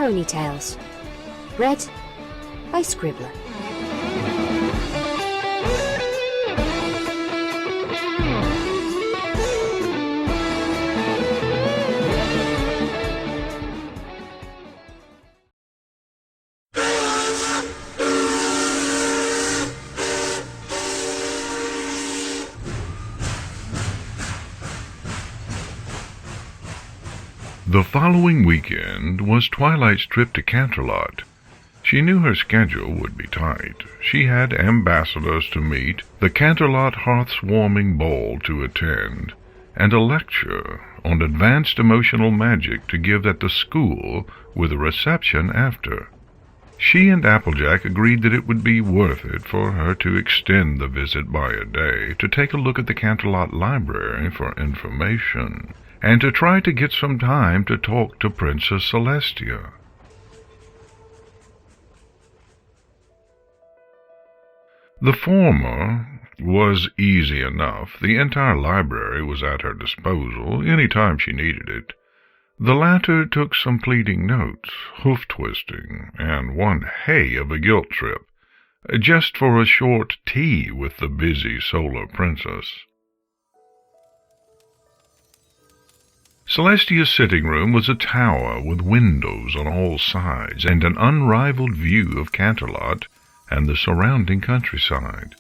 Pony Tales. Read by Scribbler. The following weekend was Twilight's trip to Canterlot. She knew her schedule would be tight. She had ambassadors to meet, the Canterlot Hearths-Warming Ball to attend, and a lecture on advanced emotional magic to give at the school with a reception after. She and Applejack agreed that it would be worth it for her to extend the visit by a day to take a look at the Canterlot Library for information, and to try to get some time to talk to Princess Celestia. The former was easy enough. The entire library was at her disposal any time she needed it. The latter took some pleading notes, hoof-twisting, and one hay of a guilt trip, just for a short tea with the busy solar princess. Celestia's sitting room was a tower with windows on all sides and an unrivaled view of Canterlot and the surrounding countryside.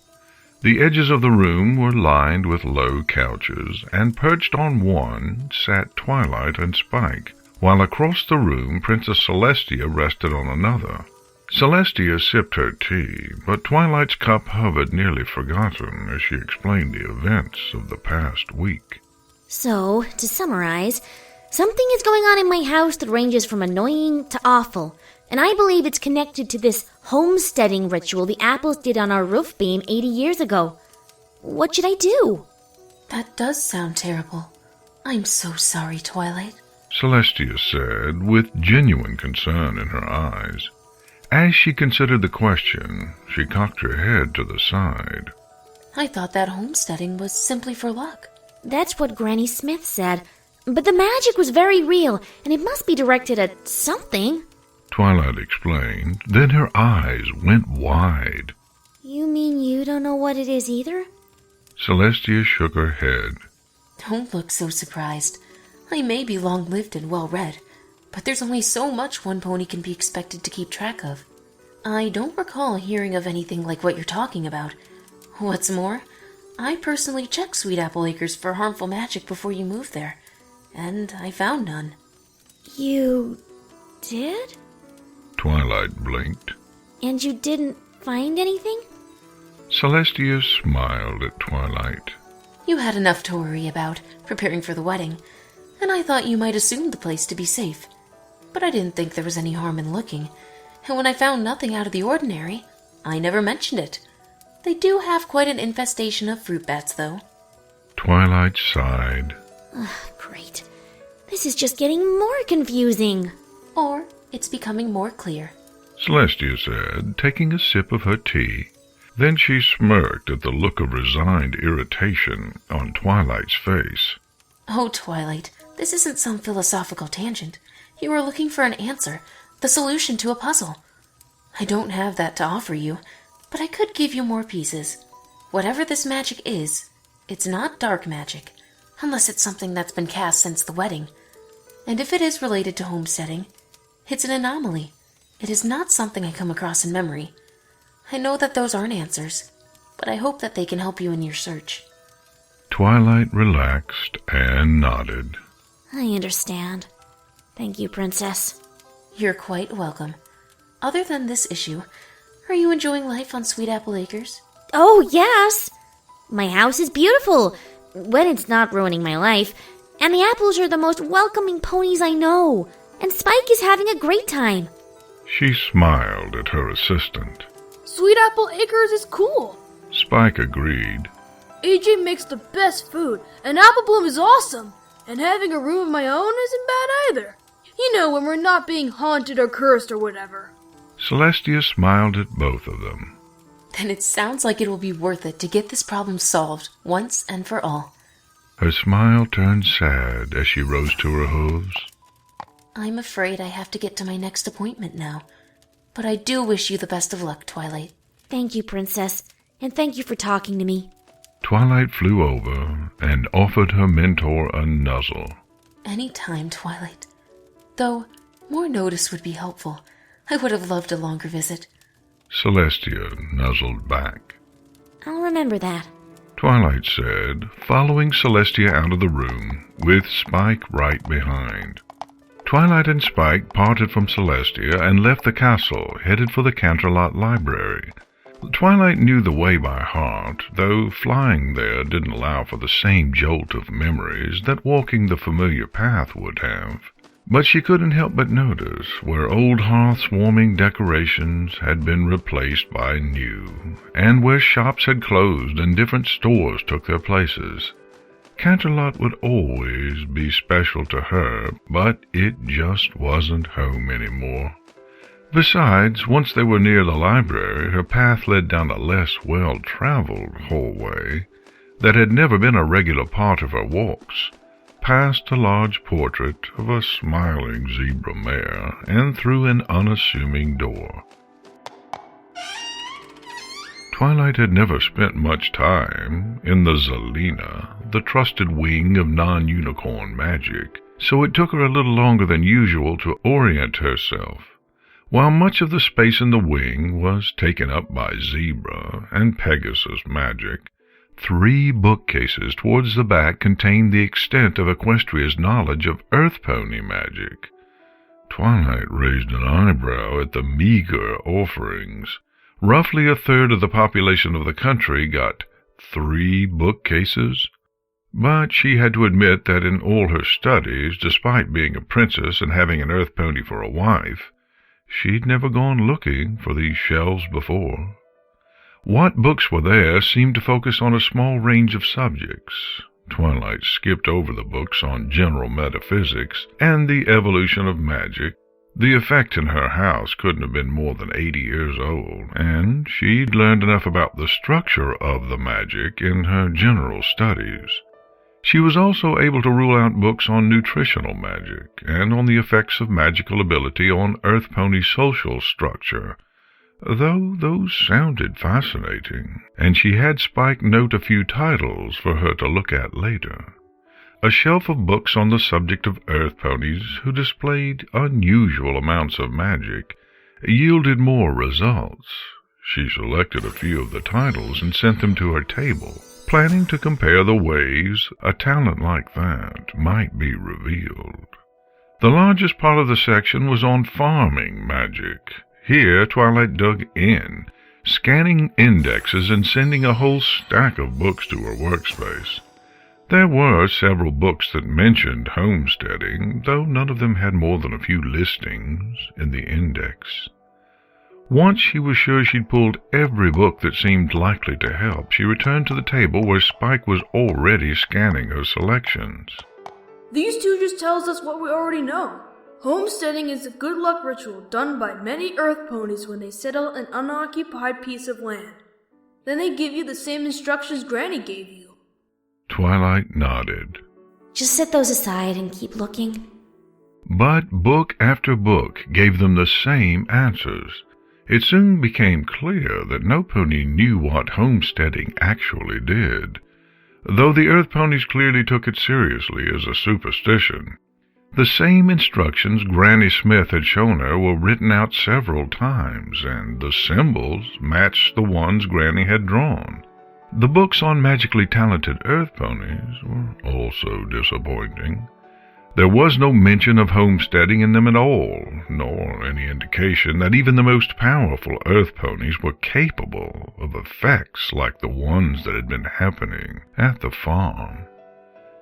The edges of the room were lined with low couches, and perched on one sat Twilight and Spike, while across the room Princess Celestia rested on another. Celestia sipped her tea, but Twilight's cup hovered nearly forgotten as she explained the events of the past week. So, to summarize, something is going on in my house that ranges from annoying to awful, and I believe it's connected to this homesteading ritual the apples did on our roof beam 80 years ago. What should I do? That does sound terrible. I'm so sorry, Twilight, Celestia said, with genuine concern in her eyes. As she considered the question, she cocked her head to the side. I thought that homesteading was simply for luck. That's what Granny Smith said. But the magic was very real, and it must be directed at something. Twilight explained, then her eyes went wide. You mean you don't know what it is either? Celestia shook her head. Don't look so surprised. I may be long-lived and well-read, but there's only so much one pony can be expected to keep track of. I don't recall hearing of anything like what you're talking about. What's more, I personally checked Sweet Apple Acres for harmful magic before you moved there, and I found none. You did? Twilight blinked. And you didn't find anything? Celestia smiled at Twilight. You had enough to worry about, preparing for the wedding, and I thought you might assume the place to be safe. But I didn't think there was any harm in looking, and when I found nothing out of the ordinary, I never mentioned it. They do have quite an infestation of fruit bats, though. Twilight sighed. Great. This is just getting more confusing. Or it's becoming more clear, Celestia said, taking a sip of her tea. Then she smirked at the look of resigned irritation on Twilight's face. Oh, Twilight, this isn't some philosophical tangent. You are looking for an answer, the solution to a puzzle. I don't have that to offer you, but I could give you more pieces. Whatever this magic is, it's not dark magic, unless it's something that's been cast since the wedding. And if it is related to homesteading, it's an anomaly. It is not something I come across in memory. I know that those aren't answers, but I hope that they can help you in your search. Twilight relaxed and nodded. I understand. Thank you, Princess. You're quite welcome. Other than this issue, are you enjoying life on Sweet Apple Acres? Oh, yes! My house is beautiful, when it's not ruining my life, and the apples are the most welcoming ponies I know, and Spike is having a great time. She smiled at her assistant. Sweet Apple Acres is cool. Spike agreed. AJ makes the best food, and Apple Bloom is awesome. And having a room of my own isn't bad either. You know, when we're not being haunted or cursed or whatever. Celestia smiled at both of them. Then it sounds like it will be worth it to get this problem solved once and for all. Her smile turned sad as she rose to her hooves. I'm afraid I have to get to my next appointment now. But I do wish you the best of luck, Twilight. Thank you, Princess, and thank you for talking to me. Twilight flew over and offered her mentor a nuzzle. Any time, Twilight. Though more notice would be helpful. I would have loved a longer visit. Celestia nuzzled back. I'll remember that. Twilight said, following Celestia out of the room, with Spike right behind. Twilight and Spike parted from Celestia and left the castle, headed for the Canterlot Library. Twilight knew the way by heart, though flying there didn't allow for the same jolt of memories that walking the familiar path would have. But she couldn't help but notice where old hearth-warming decorations had been replaced by new, and where shops had closed and different stores took their places. Canterlot would always be special to her, but it just wasn't home anymore. Besides, once they were near the library, her path led down a less well-traveled hallway that had never been a regular part of her walks, past a large portrait of a smiling zebra mare, and through an unassuming door. Twilight had never spent much time in the Zelina, the trusted wing of non-unicorn magic, so it took her a little longer than usual to orient herself. While much of the space in the wing was taken up by zebra and Pegasus magic, 3 bookcases towards the back contained the extent of Equestria's knowledge of earth pony magic. Twilight raised an eyebrow at the meager offerings. Roughly a third of the population of the country got 3 bookcases. But she had to admit that in all her studies, despite being a princess and having an earth pony for a wife, she'd never gone looking for these shelves before. What books were there seemed to focus on a small range of subjects. Twilight skipped over the books on general metaphysics and the evolution of magic. The effect in her house couldn't have been more than 80 years old, and she'd learned enough about the structure of the magic in her general studies. She was also able to rule out books on nutritional magic and on the effects of magical ability on Earth Pony's social structure, though those sounded fascinating, and she had Spike note a few titles for her to look at later. A shelf of books on the subject of earth ponies who displayed unusual amounts of magic yielded more results. She selected a few of the titles and sent them to her table, planning to compare the ways a talent like that might be revealed. The largest part of the section was on farming magic. Here Twilight dug in, scanning indexes and sending a whole stack of books to her workspace. There were several books that mentioned homesteading, though none of them had more than a few listings in the index. Once she was sure she'd pulled every book that seemed likely to help, she returned to the table where Spike was already scanning her selections. These 2 just tells us what we already know. Homesteading is a good luck ritual done by many earth ponies when they settle an unoccupied piece of land. Then they give you the same instructions Granny gave you. Twilight nodded. Just set those aside and keep looking. But book after book gave them the same answers. It soon became clear that no pony knew what homesteading actually did, though the earth ponies clearly took it seriously as a superstition. The same instructions Granny Smith had shown her were written out several times, and the symbols matched the ones Granny had drawn. The books on magically talented earth ponies were also disappointing. There was no mention of homesteading in them at all, nor any indication that even the most powerful earth ponies were capable of effects like the ones that had been happening at the farm.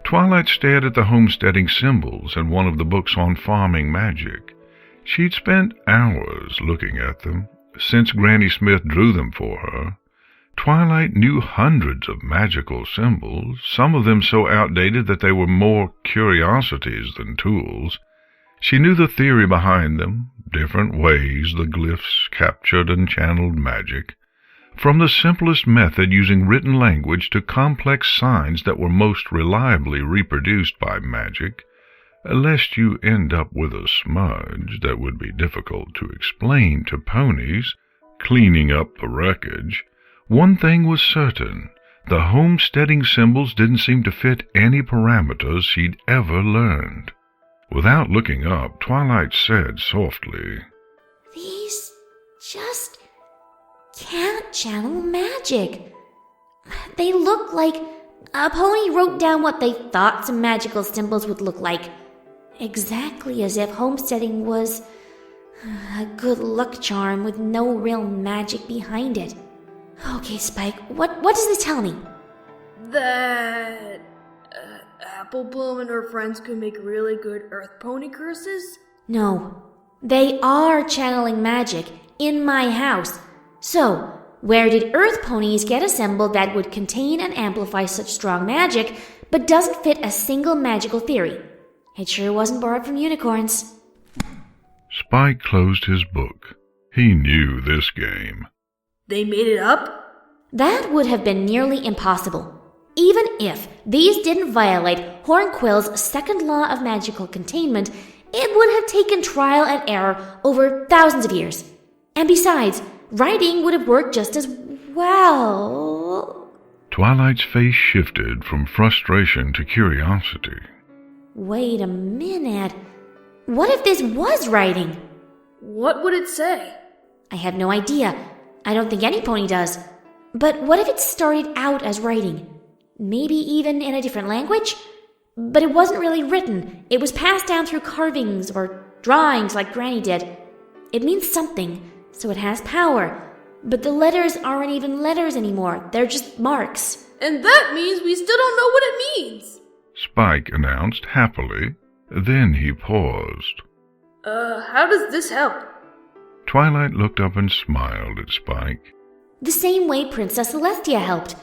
Twilight stared at the homesteading symbols in one of the books on farming magic. She'd spent hours looking at them since Granny Smith drew them for her. Twilight knew hundreds of magical symbols, some of them so outdated that they were more curiosities than tools. She knew the theory behind them, different ways the glyphs captured and channeled magic, from the simplest method using written language to complex signs that were most reliably reproduced by magic. lest you end up with a smudge that would be difficult to explain to ponies, cleaning up the wreckage. One thing was certain. The homesteading symbols didn't seem to fit any parameters she'd ever learned. Without looking up, Twilight said softly, These just can't channel magic. They look like a pony wrote down what they thought some magical symbols would look like. Exactly as if homesteading was a good luck charm with no real magic behind it. Okay, Spike, what does this tell me? That Apple Bloom and her friends could make really good earth pony curses? No, they are channeling magic in my house. So, where did earth ponies get a symbol that would contain and amplify such strong magic, but doesn't fit a single magical theory? It sure wasn't borrowed from unicorns. Spike closed his book. He knew this game. They made it up? That would have been nearly impossible. Even if these didn't violate Hornquill's second law of magical containment, it would have taken trial and error over thousands of years. And besides, writing would have worked just as well. Twilight's face shifted from frustration to curiosity. Wait a minute. What if this was writing? What would it say? I have no idea. I don't think any pony does. But what if it started out as writing? Maybe even in a different language? But it wasn't really written. It was passed down through carvings or drawings like Granny did. It means something, so it has power. But the letters aren't even letters anymore. They're just marks. And that means we still don't know what it means. Spike announced happily. Then he paused. How does this help? Twilight looked up and smiled at Spike. The same way Princess Celestia helped.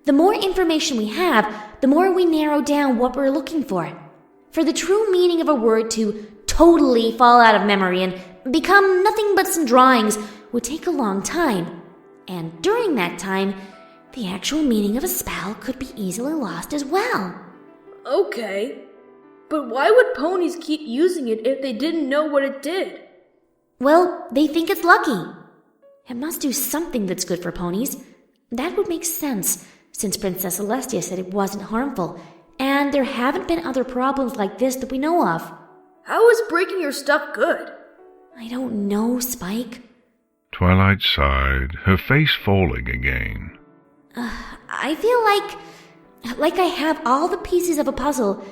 The more information we have, the more we narrow down what we're looking for. For the true meaning of a word to totally fall out of memory and become nothing but some drawings would take a long time. And during that time, the actual meaning of a spell could be easily lost as well. Okay, but why would ponies keep using it if they didn't know what it did? Well, they think it's lucky. It must do something that's good for ponies. That would make sense, since Princess Celestia said it wasn't harmful, and there haven't been other problems like this that we know of. How is breaking your stuff good? I don't know, Spike. Twilight sighed, her face falling again. I feel like I have all the pieces of a puzzle,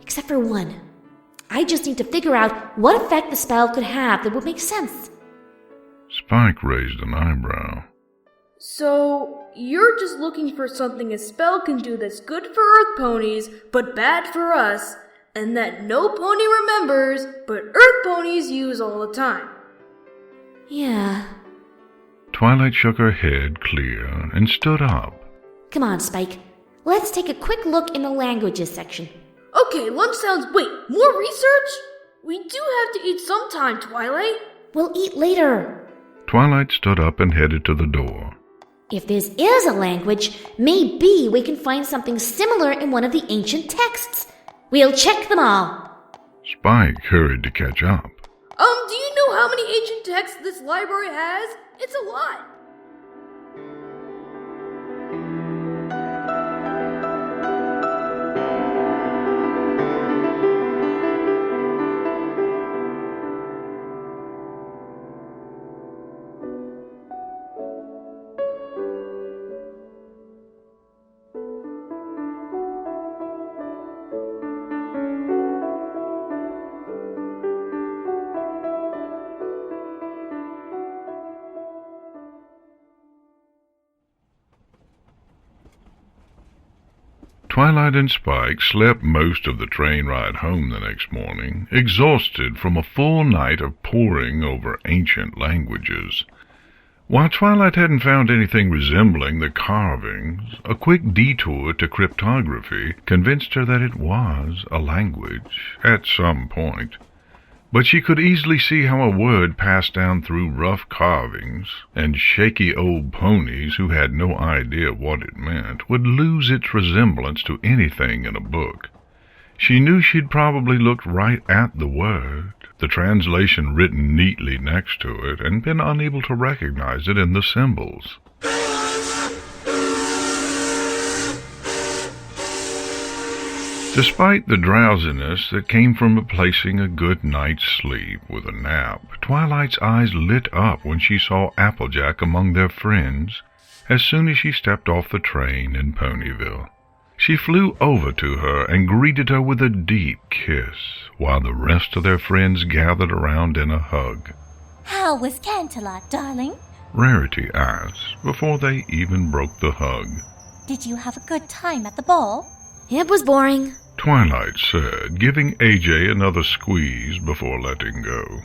except for one. I just need to figure out what effect the spell could have that would make sense. Spike raised an eyebrow. So, you're just looking for something a spell can do that's good for earth ponies, but bad for us, and that no pony remembers, but earth ponies use all the time. Yeah. Twilight shook her head clear and stood up. Come on, Spike. Let's take a quick look in the languages section. Okay, lunch sounds... Wait, more research? We do have to eat sometime, Twilight. We'll eat later. Twilight stood up and headed to the door. If this is a language, maybe we can find something similar in one of the ancient texts. We'll check them all. Spike hurried to catch up. Do you know how many ancient texts this library has? It's a lot. Twilight and Spike slept most of the train ride home the next morning, exhausted from a full night of poring over ancient languages. While Twilight hadn't found anything resembling the carvings, a quick detour to cryptography convinced her that it was a language at some point. But she could easily see how a word passed down through rough carvings and shaky old ponies who had no idea what it meant would lose its resemblance to anything in a book. She knew she'd probably looked right at the word, the translation written neatly next to it, and been unable to recognize it in the symbols. Despite the drowsiness that came from replacing a good night's sleep with a nap, Twilight's eyes lit up when she saw Applejack among their friends as soon as she stepped off the train in Ponyville. She flew over to her and greeted her with a deep kiss, while the rest of their friends gathered around in a hug. "How was Canterlot, darling?" Rarity asked, before they even broke the hug. "Did you have a good time at the ball?" It was boring. Twilight said, giving AJ another squeeze before letting go.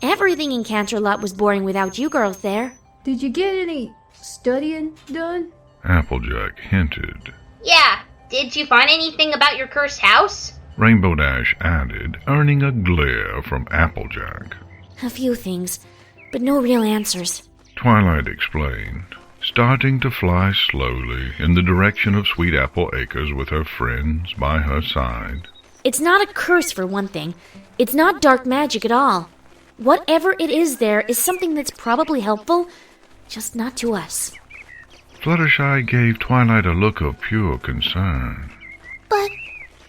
Everything in Canterlot was boring without you girls there. Did you get any studying done? Applejack hinted. Yeah, did you find anything about your cursed house? Rainbow Dash added, earning a glare from Applejack. A few things, but no real answers. Twilight explained, starting to fly slowly in the direction of Sweet Apple Acres with her friends by her side. It's not a curse, for one thing. It's not dark magic at all. Whatever it is there is something that's probably helpful, just not to us. Fluttershy gave Twilight a look of pure concern. But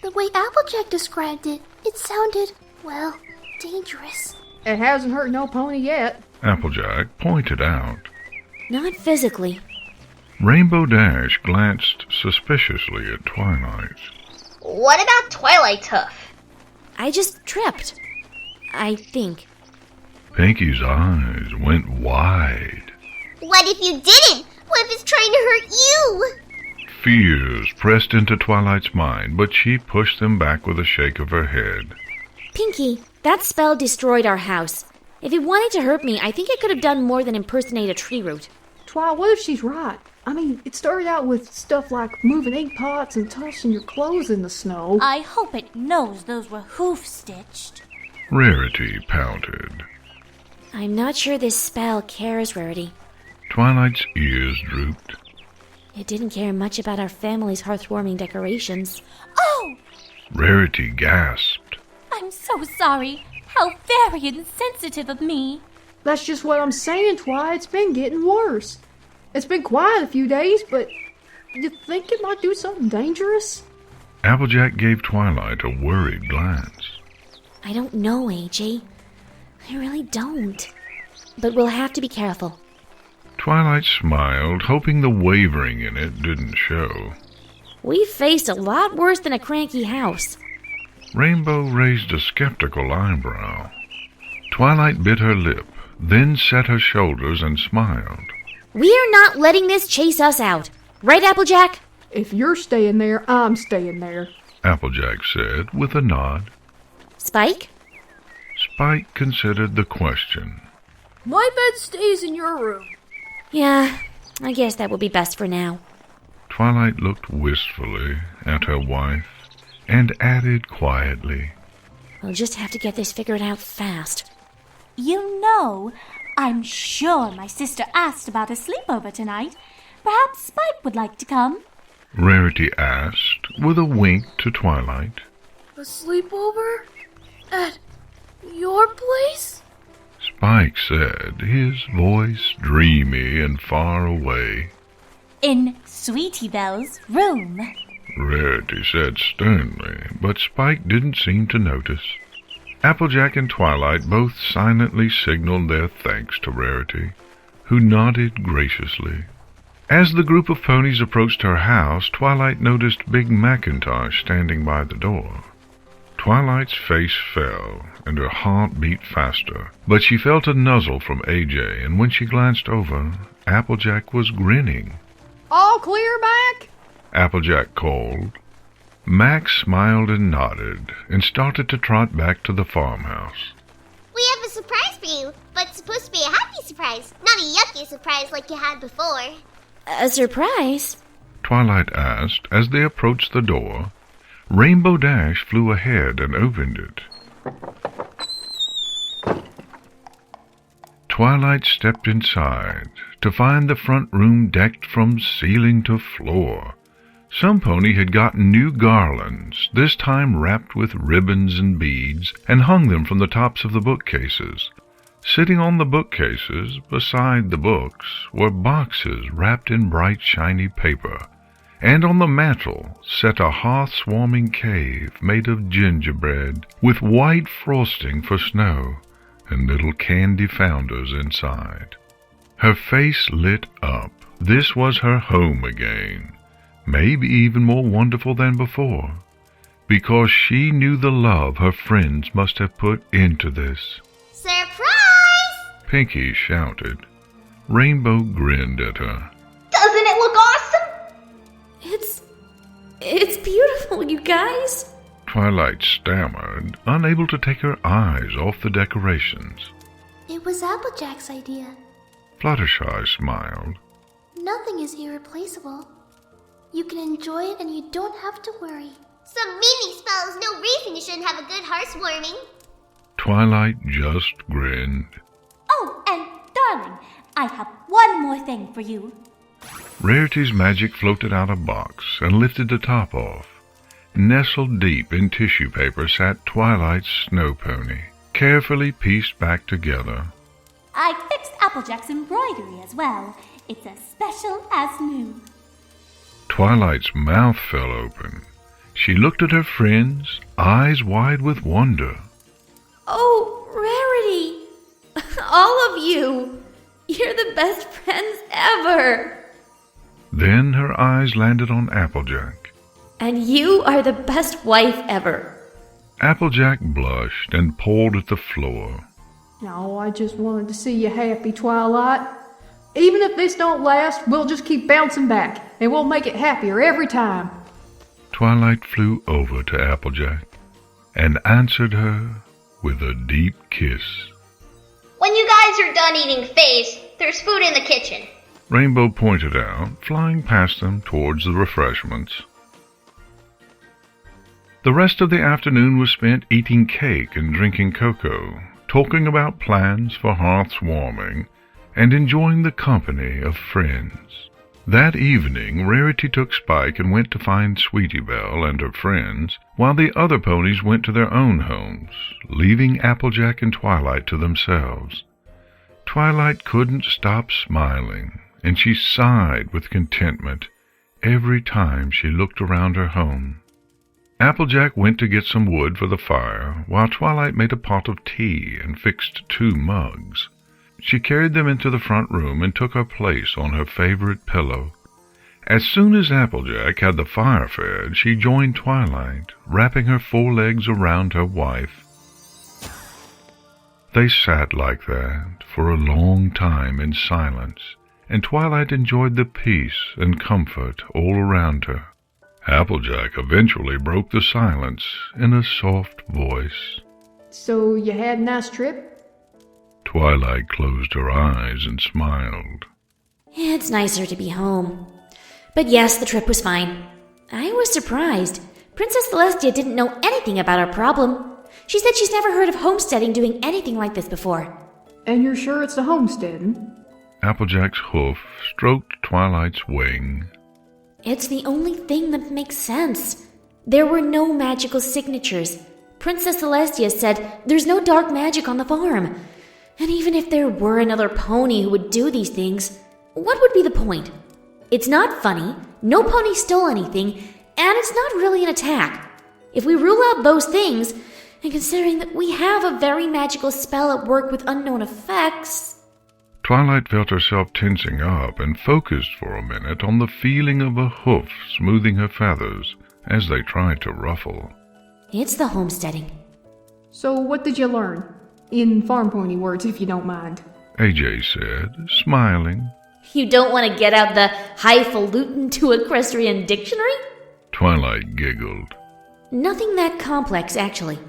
the way Applejack described it, it sounded, well, dangerous. It hasn't hurt no pony yet. Applejack pointed out. Not physically. Rainbow Dash glanced suspiciously at Twilight. What about Twilight's hoof? I just tripped. I think. Pinky's eyes went wide. What if you didn't? What if it's trying to hurt you? Fears pressed into Twilight's mind, but she pushed them back with a shake of her head. Pinky, that spell destroyed our house. If it wanted to hurt me, I think it could have done more than impersonate a tree root. Twi, what if she's right? I mean, it started out with stuff like moving ink pots and tossing your clothes in the snow. I hope it knows those were hoof-stitched. Rarity pouted. I'm not sure this spell cares, Rarity. Twilight's ears drooped. It didn't care much about our family's hearthwarming decorations. Oh! Rarity gasped. I'm so sorry. How very insensitive of me. That's just what I'm saying, Twi. It's been getting worse. It's been quiet a few days, but you think it might do something dangerous? Applejack gave Twilight a worried glance. I don't know, AJ. I really don't. But we'll have to be careful. Twilight smiled, hoping the wavering in it didn't show. We've faced a lot worse than a cranky house. Rainbow raised a skeptical eyebrow. Twilight bit her lip, then set her shoulders and smiled. We're not letting this chase us out. Right, Applejack? If you're staying there, I'm staying there. Applejack said with a nod. Spike? Spike considered the question. My bed stays in your room. Yeah, I guess that will be best for now. Twilight looked wistfully at her wife and added quietly, We'll just have to get this figured out fast. You know, I'm sure my sister asked about a sleepover tonight. Perhaps Spike would like to come. Rarity asked with a wink to Twilight. A sleepover? At your place? Spike said, his voice dreamy and far away. In Sweetie Belle's room. Rarity said sternly, but Spike didn't seem to notice. Applejack and Twilight both silently signaled their thanks to Rarity, who nodded graciously. As the group of ponies approached her house, Twilight noticed Big Macintosh standing by the door. Twilight's face fell, and her heart beat faster, but she felt a nuzzle from AJ, and when she glanced over, Applejack was grinning. All clear, Mac? Applejack called. Max smiled and nodded, and started to trot back to the farmhouse. We have a surprise for you, but it's supposed to be a happy surprise, not a yucky surprise like you had before. A surprise? Twilight asked as they approached the door. Rainbow Dash flew ahead and opened it. Twilight stepped inside to find the front room decked from ceiling to floor Some pony had gotten new garlands, this time wrapped with ribbons and beads, and hung them from the tops of the bookcases. Sitting on the bookcases, beside the books, were boxes wrapped in bright shiny paper, and on the mantel set a hearth-warming cave made of gingerbread, with white frosting for snow, and little candy founders inside. Her face lit up. This was her home again, maybe even more wonderful than before, because she knew the love her friends must have put into this. Surprise! Pinky shouted. Rainbow grinned at her. Doesn't it look awesome? It's beautiful, you guys. Twilight stammered, unable to take her eyes off the decorations. It was Applejack's idea. Fluttershy smiled. Nothing is irreplaceable. You can enjoy it and you don't have to worry. Some meaning spells no reason you shouldn't have a good housewarming. Twilight just grinned. Oh, and darling, I have one more thing for you. Rarity's magic floated out a box and lifted the top off. Nestled deep in tissue paper sat Twilight's snow pony, carefully pieced back together. I fixed Applejack's embroidery as well. It's as special as new. Twilight's mouth fell open. She looked at her friends, eyes wide with wonder. Oh, Rarity! All of you! You're the best friends ever! Then her eyes landed on Applejack. And you are the best wife ever. Applejack blushed and pulled at the floor. No, I just wanted to see you happy, Twilight. Even if this don't last, we'll just keep bouncing back, and we'll make it happier every time. Twilight flew over to Applejack and answered her with a deep kiss. When you guys are done eating face, there's food in the kitchen. Rainbow pointed out, flying past them towards the refreshments. The rest of the afternoon was spent eating cake and drinking cocoa, talking about plans for hearth's warming, and enjoying the company of friends. That evening, Rarity took Spike and went to find Sweetie Belle and her friends, while the other ponies went to their own homes, leaving Applejack and Twilight to themselves. Twilight couldn't stop smiling, and she sighed with contentment every time she looked around her home. Applejack went to get some wood for the fire, while Twilight made a pot of tea and fixed 2 mugs. She carried them into the front room and took her place on her favorite pillow. As soon as Applejack had the fire fed, she joined Twilight, wrapping her forelegs around her wife. They sat like that for a long time in silence, and Twilight enjoyed the peace and comfort all around her. Applejack eventually broke the silence in a soft voice. So you had a nice trip? Twilight closed her eyes and smiled. It's nicer to be home. But yes, the trip was fine. I was surprised. Princess Celestia didn't know anything about our problem. She said she's never heard of Homesteading doing anything like this before. And you're sure it's the Homesteading? Applejack's hoof stroked Twilight's wing. It's the only thing that makes sense. There were no magical signatures. Princess Celestia said there's no dark magic on the farm. And even if there were another pony who would do these things, what would be the point? It's not funny, no pony stole anything, and it's not really an attack. If we rule out those things, and considering that we have a very magical spell at work with unknown effects... Twilight felt herself tensing up and focused for a minute on the feeling of a hoof smoothing her feathers as they tried to ruffle. It's the Homesteading. So what did you learn? In farm pony words, if you don't mind. AJ said, smiling. You don't want to get out the highfalutin to equestrian dictionary? Twilight giggled. Nothing that complex, actually.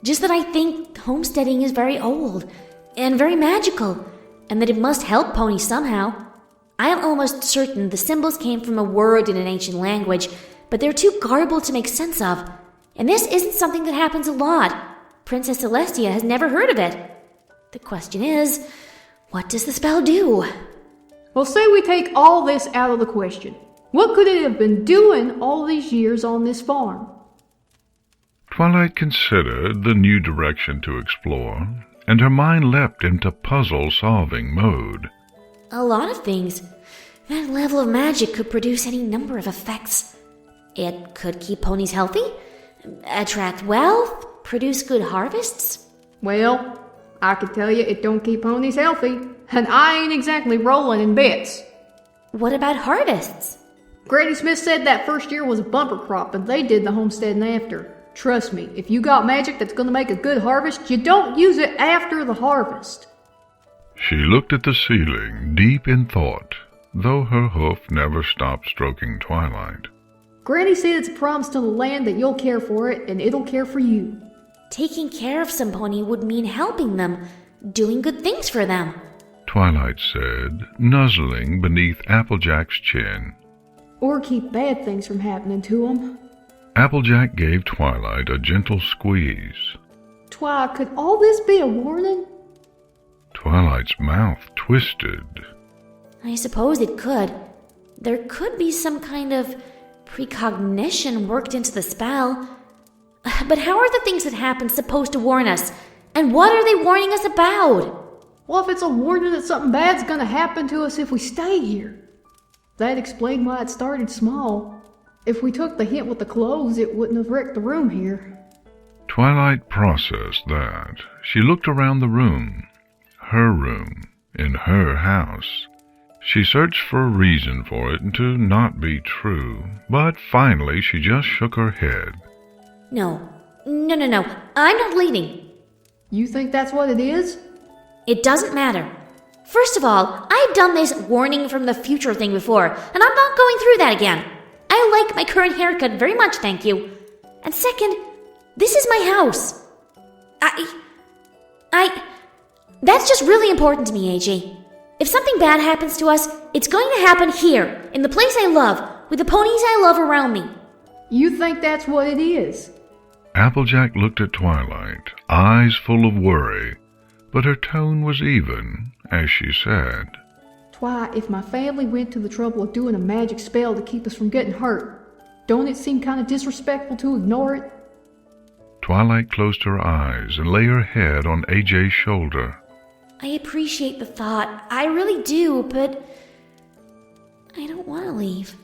Just that I think homesteading is very old and very magical, and that it must help ponies somehow. I am almost certain the symbols came from a word in an ancient language, but they're too garbled to make sense of. And this isn't something that happens a lot. Princess Celestia has never heard of it. The question is, what does the spell do? Well, say we take all this out of the question. What could it have been doing all these years on this farm? Twilight considered the new direction to explore, and her mind leapt into puzzle-solving mode. A lot of things. That level of magic could produce any number of effects. It could keep ponies healthy, attract wealth, produce good harvests. Well, I can tell you it don't keep ponies healthy, and I ain't exactly rolling in bets. What about harvests? Granny Smith said that first year was a bumper crop, and they did the homesteading after. Trust me, if you got magic that's gonna make a good harvest, you don't use it after the harvest. She looked at the ceiling, deep in thought, though her hoof never stopped stroking Twilight. Granny said it's a promise to the land that you'll care for it, and it'll care for you. Taking care of some pony would mean helping them, doing good things for them. Twilight said, nuzzling beneath Applejack's chin. Or keep bad things from happening to 'em. Applejack gave Twilight a gentle squeeze. Twi, could all this be a warning? Twilight's mouth twisted. I suppose it could. There could be some kind of precognition worked into the spell. But how are the things that happen supposed to warn us? And what are they warning us about? Well, if it's a warning that something bad's gonna happen to us if we stay here. That explained why it started small. If we took the hint with the clothes, it wouldn't have wrecked the room here. Twilight processed that. She looked around the room. Her room, in her house. She searched for a reason for it to not be true, but finally she just shook her head. No. I'm not leaving. You think that's what it is? It doesn't matter. First of all, I've done this warning from the future thing before, and I'm not going through that again. I like my current haircut very much, thank you. And second, this is my house. That's just really important to me, AJ. If something bad happens to us, it's going to happen here, in the place I love, with the ponies I love around me. You think that's what it is? Applejack looked at Twilight, eyes full of worry, but her tone was even as she said, Twi, if my family went to the trouble of doing a magic spell to keep us from getting hurt, don't it seem kind of disrespectful to ignore it? Twilight closed her eyes and lay her head on AJ's shoulder. I appreciate the thought, I really do, but I don't want to leave.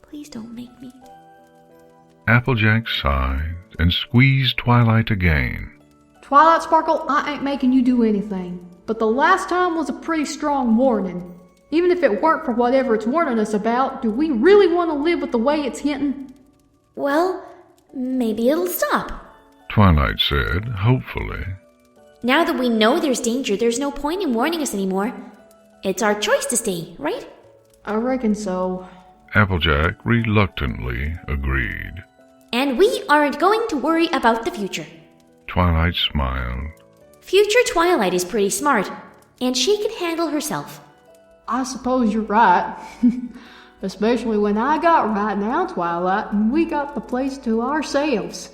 Please don't make me. Applejack sighed and squeezed Twilight again. Twilight Sparkle, I ain't making you do anything, but the last time was a pretty strong warning. Even if it weren't for whatever it's warning us about, do we really want to live with the way it's hinting? Well, maybe it'll stop, Twilight said, hopefully. Now that we know there's danger, there's no point in warning us anymore. It's our choice to stay, right? I reckon so. Applejack reluctantly agreed. And we aren't going to worry about the future. Twilight smiled. Future Twilight is pretty smart, and she can handle herself. I suppose you're right. Especially when I got right now, Twilight, and we got the place to ourselves.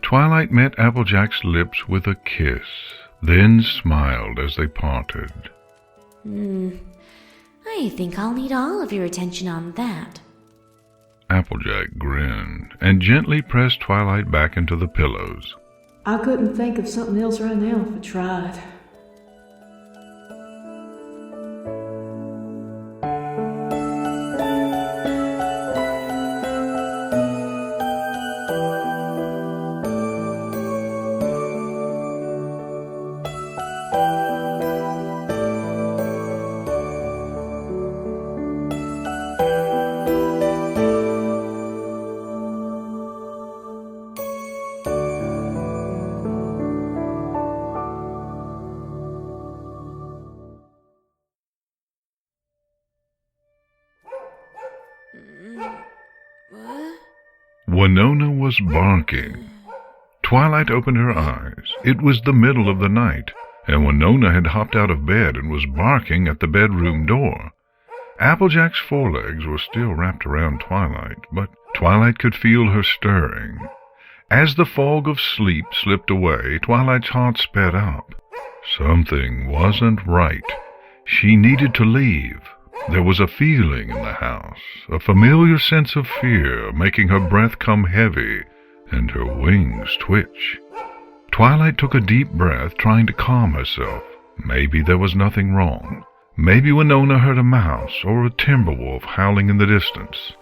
Twilight met Applejack's lips with a kiss, then smiled as they parted. I think I'll need all of your attention on that. Applejack grinned and gently pressed Twilight back into the pillows. I couldn't think of something else right now if I tried. Winona was barking. Twilight opened her eyes. It was the middle of the night, and Winona had hopped out of bed and was barking at the bedroom door. Applejack's forelegs were still wrapped around Twilight, but Twilight could feel her stirring. As the fog of sleep slipped away, Twilight's heart sped up. Something wasn't right. She needed to leave, There was a feeling in the house, a familiar sense of fear, making her breath come heavy and her wings twitch. Twilight took a deep breath, trying to calm herself. Maybe there was nothing wrong. Maybe Winona heard a mouse or a timber wolf howling in the distance.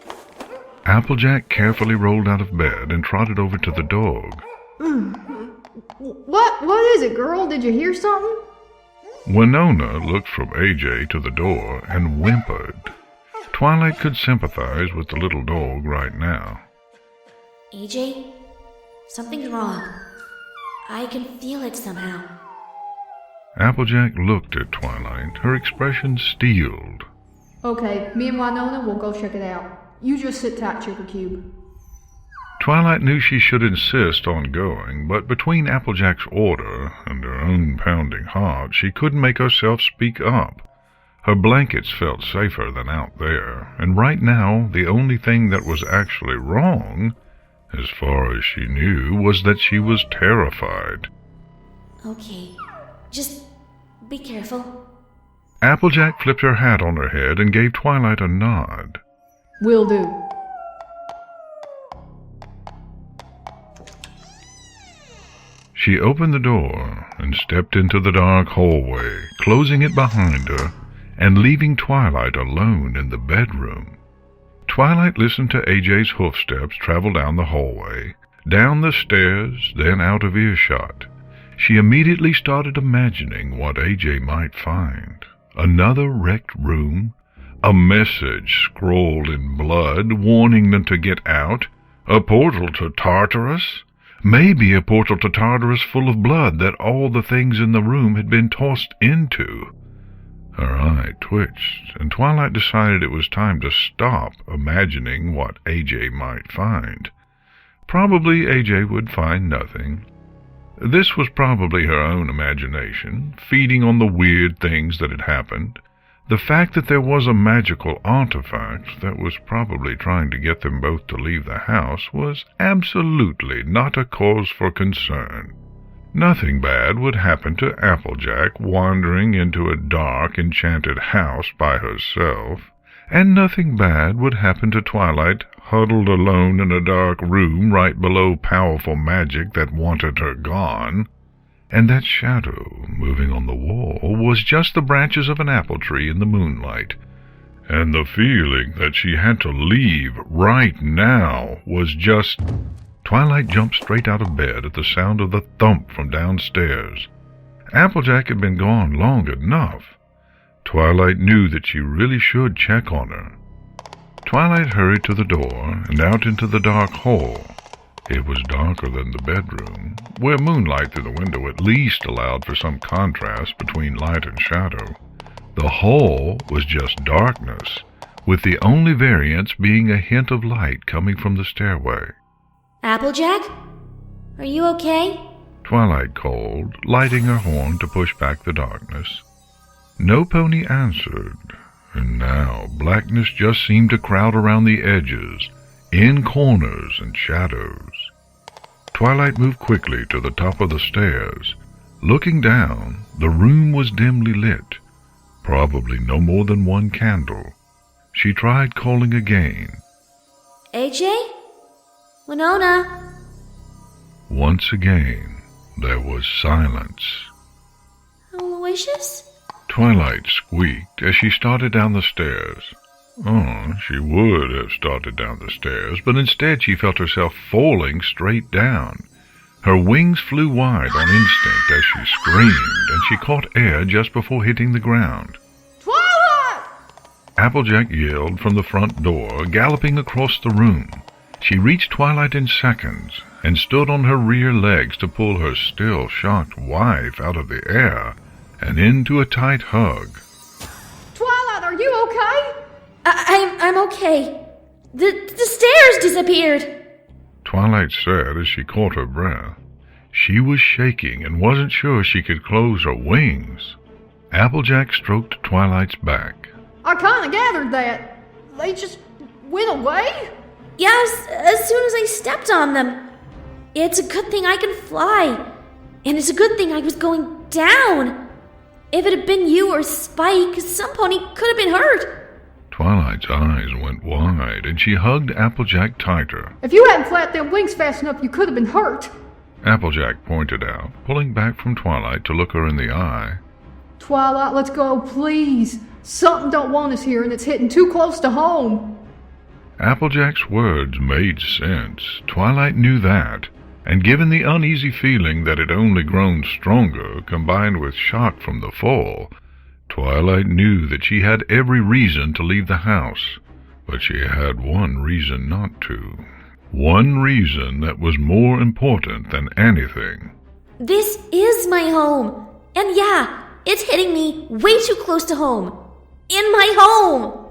Applejack carefully rolled out of bed and trotted over to the dog. What is it, girl? Did you hear something? Winona looked from AJ to the door and whimpered. Twilight could sympathize with the little dog right now. AJ, something's wrong. I can feel it somehow. Applejack looked at Twilight, her expression steeled. Okay, me and Winona will go check it out. You just sit tight, Sugar Cube. Twilight knew she should insist on going, but between Applejack's order and her own pounding heart, she couldn't make herself speak up. Her blankets felt safer than out there, and right now the only thing that was actually wrong, as far as she knew, was that she was terrified. Okay, just be careful. Applejack flipped her hat on her head and gave Twilight a nod. Will do. She opened the door and stepped into the dark hallway, closing it behind her and leaving Twilight alone in the bedroom. Twilight listened to AJ's hoofsteps travel down the hallway, down the stairs, then out of earshot. She immediately started imagining what AJ might find. Another wrecked room, a message scrawled in blood warning them to get out, a portal to Tartarus. Maybe a portal to Tartarus full of blood that all the things in the room had been tossed into. Her eye twitched, and Twilight decided it was time to stop imagining what AJ might find. Probably AJ would find nothing. This was probably her own imagination, feeding on the weird things that had happened. The fact that there was a magical artifact that was probably trying to get them both to leave the house was absolutely not a cause for concern. Nothing bad would happen to Applejack wandering into a dark, enchanted house by herself, and nothing bad would happen to Twilight huddled alone in a dark room right below powerful magic that wanted her gone. And that shadow moving on the wall was just the branches of an apple tree in the moonlight. And the feeling that she had to leave right now was just... Twilight jumped straight out of bed at the sound of the thump from downstairs. Applejack had been gone long enough. Twilight knew that she really should check on her. Twilight hurried to the door and out into the dark hall. It was darker than the bedroom, where moonlight through the window at least allowed for some contrast between light and shadow. The hall was just darkness, with the only variance being a hint of light coming from the stairway. Applejack? Are you okay? Twilight called, lighting her horn to push back the darkness. No pony answered, and now blackness just seemed to crowd around the edges, in corners and shadows. Twilight moved quickly to the top of the stairs. Looking down, the room was dimly lit, probably no more than one candle. She tried calling again. AJ? Winona? Once again, there was silence. Aloysius? Twilight squeaked as she started down the stairs. Oh, she would have started down the stairs, but instead she felt herself falling straight down. Her wings flew wide on instinct as she screamed, and she caught air just before hitting the ground. Twilight! Applejack yelled from the front door, galloping across the room. She reached Twilight in seconds, and stood on her rear legs to pull her still shocked wife out of the air and into a tight hug. Twilight, are you okay? I'm okay. The stairs disappeared. Twilight said as she caught her breath. She was shaking and wasn't sure she could close her wings. Applejack stroked Twilight's back. I kind of gathered that. They just went away? Yes, as soon as I stepped on them. It's a good thing I can fly. And it's a good thing I was going down. If it had been you or Spike, some pony could have been hurt. Twilight's eyes went wide, and she hugged Applejack tighter. If you hadn't flapped them wings fast enough, you could have been hurt. Applejack pointed out, pulling back from Twilight to look her in the eye. Twilight, let's go, please. Something don't want us here, and it's hitting too close to home. Applejack's words made sense. Twilight knew that, and given the uneasy feeling that had only grown stronger, combined with shock from the fall, Twilight knew that she had every reason to leave the house, but she had one reason not to. One reason that was more important than anything. This is my home. And yeah, it's hitting me way too close to home. In my home!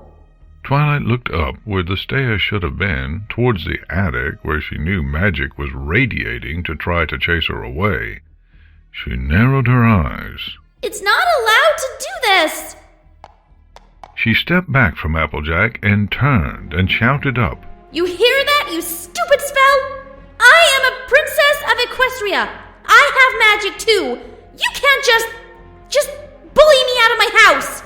Twilight looked up where the stairs should have been, towards the attic where she knew magic was radiating to try to chase her away. She narrowed her eyes. It's not allowed to do this! She stepped back from Applejack and turned and shouted up. You hear that, you stupid spell? I am a princess of Equestria. I have magic too. You can't just bully me out of my house.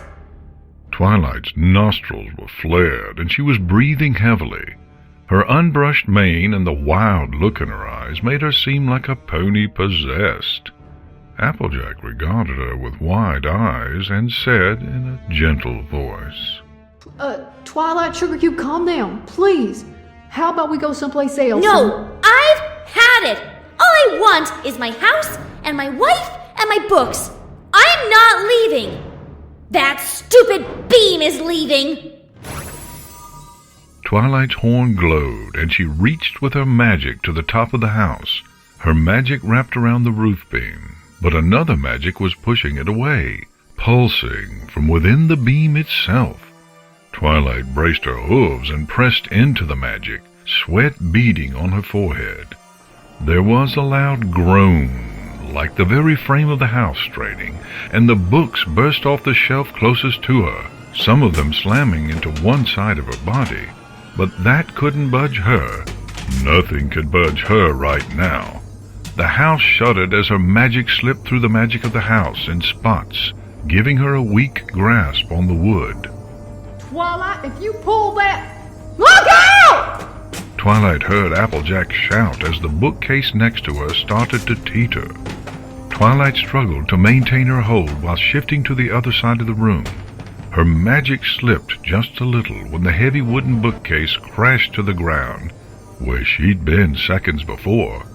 Twilight's nostrils were flared, and she was breathing heavily. Her unbrushed mane and the wild look in her eyes made her seem like a pony possessed. Applejack regarded her with wide eyes and said in a gentle voice, Twilight Sugarcube, calm down, please. How about we go someplace else? No, I've had it. All I want is my house and my wife and my books. I'm not leaving. That stupid beam is leaving. Twilight's horn glowed, and she reached with her magic to the top of the house. Her magic wrapped around the roof beam, but another magic was pushing it away, pulsing from within the beam itself. Twilight braced her hooves and pressed into the magic, sweat beading on her forehead. There was a loud groan, like the very frame of the house straining, and the books burst off the shelf closest to her, some of them slamming into one side of her body. But that couldn't budge her. Nothing could budge her right now. The house shuddered as her magic slipped through the magic of the house in spots, giving her a weak grasp on the wood. Twilight, if you pull that... Look out! Twilight heard Applejack shout as the bookcase next to her started to teeter. Twilight struggled to maintain her hold while shifting to the other side of the room. Her magic slipped just a little when the heavy wooden bookcase crashed to the ground, where she'd been seconds before.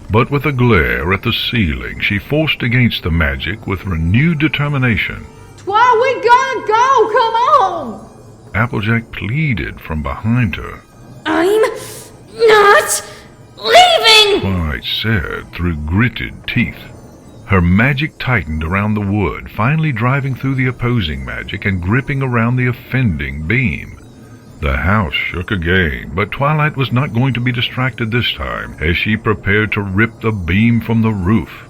But with a glare at the ceiling, she forced against the magic with renewed determination. Twilight, we gotta go! Come on! Applejack pleaded from behind her. I'm not leaving! Twilight said through gritted teeth. Her magic tightened around the wood, finally driving through the opposing magic and gripping around the offending beam. The house shook again, but Twilight was not going to be distracted this time as she prepared to rip the beam from the roof.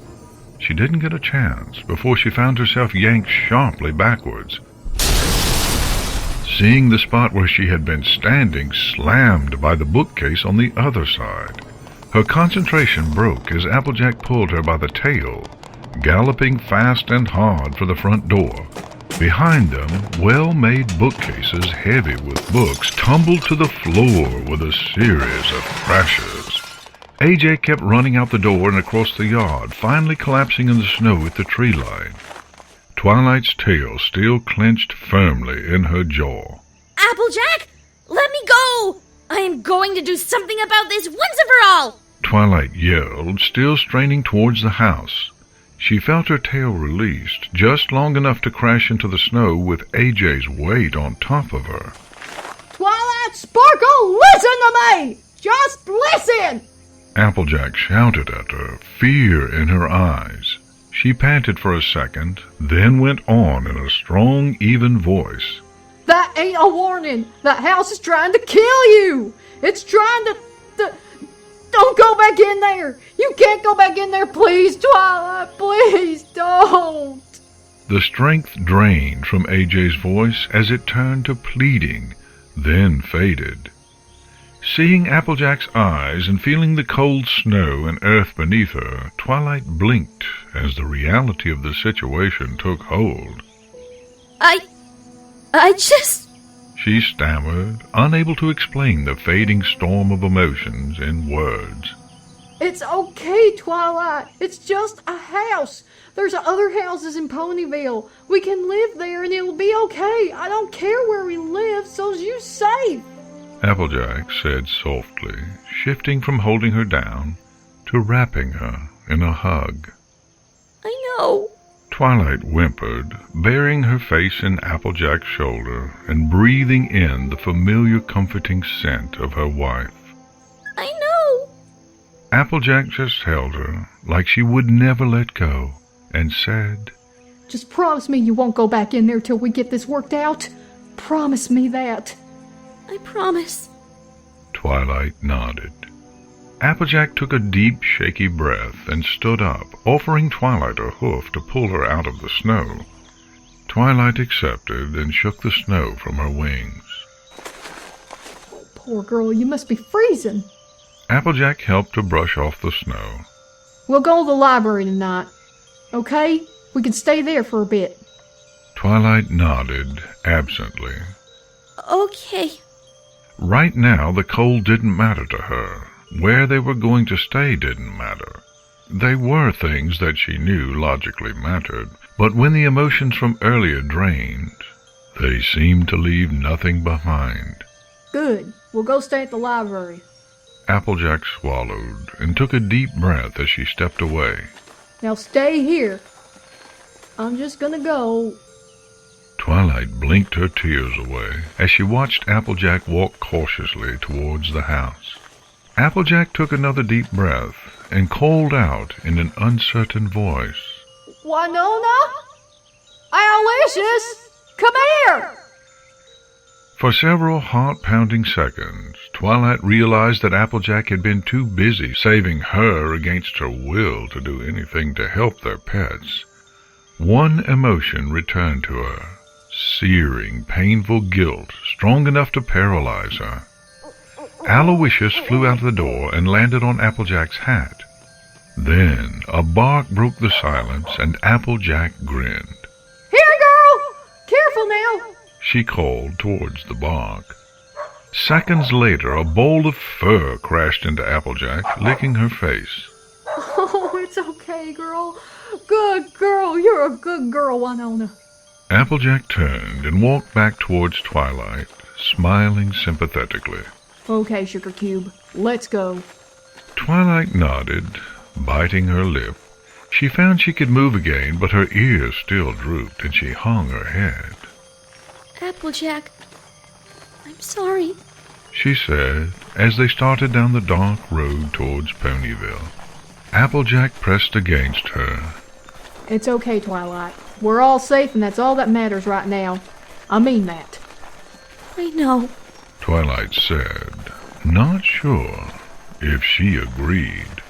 She didn't get a chance before she found herself yanked sharply backwards. Seeing the spot where she had been standing slammed by the bookcase on the other side. Her concentration broke as Applejack pulled her by the tail, galloping fast and hard for the front door. Behind them, well-made bookcases heavy with books tumbled to the floor with a series of crashes. AJ kept running out the door and across the yard, finally collapsing in the snow at the tree line. Twilight's tail still clenched firmly in her jaw. Applejack, let me go! I am going to do something about this once and for all! Twilight yelled, still straining towards the house. She felt her tail released, just long enough to crash into the snow with AJ's weight on top of her. Twilight Sparkle, listen to me! Just listen! Applejack shouted at her, fear in her eyes. She panted for a second, then went on in a strong, even voice. That ain't a warning! That house is trying to kill you! It's trying to... Don't go back in there! You can't go back in there, please, Twilight! Please, don't! The strength drained from AJ's voice as it turned to pleading, then faded. Seeing Applejack's eyes and feeling the cold snow and earth beneath her, Twilight blinked as the reality of the situation took hold. She stammered, unable to explain the fading storm of emotions in words. It's okay, Twilight. It's just a house. There's other houses in Ponyville. We can live there and it'll be okay. I don't care where we live, so's you safe. Applejack said softly, shifting from holding her down to wrapping her in a hug. I know. Twilight whimpered, burying her face in Applejack's shoulder and breathing in the familiar comforting scent of her wife. I know. Applejack just held her like she would never let go and said, Just promise me you won't go back in there till we get this worked out. Promise me that. I promise. Twilight nodded. Applejack took a deep, shaky breath and stood up, offering Twilight a hoof to pull her out of the snow. Twilight accepted and shook the snow from her wings. Poor girl, you must be freezing. Applejack helped to brush off the snow. We'll go to the library tonight. Okay? We can stay there for a bit. Twilight nodded absently. Okay. Right now, the cold didn't matter to her. Where they were going to stay didn't matter. They were things that she knew logically mattered, but when the emotions from earlier drained, they seemed to leave nothing behind. Good. We'll go stay at the library. Applejack swallowed and took a deep breath as she stepped away. Now stay here. I'm just gonna go. Twilight blinked her tears away as she watched Applejack walk cautiously towards the house. Applejack took another deep breath and called out in an uncertain voice. Winona? Aloysius! Come here! For several heart-pounding seconds, Twilight realized that Applejack had been too busy saving her against her will to do anything to help their pets. One emotion returned to her, searing, painful guilt, strong enough to paralyze her. Aloysius flew out the door and landed on Applejack's hat. Then a bark broke the silence and Applejack grinned. Here, girl! Careful now! She called towards the bark. Seconds later, a bowl of fur crashed into Applejack, licking her face. Oh, it's okay, girl. Good girl. You're a good girl, Winona. Applejack turned and walked back towards Twilight, smiling sympathetically. Okay, Sugar Cube. Let's go. Twilight nodded, biting her lip. She found she could move again, but her ears still drooped, and she hung her head. Applejack, I'm sorry, she said, as they started down the dark road towards Ponyville. Applejack pressed against her. It's okay, Twilight. We're all safe, and that's all that matters right now. I mean that. I know. Twilight said, not sure if she agreed.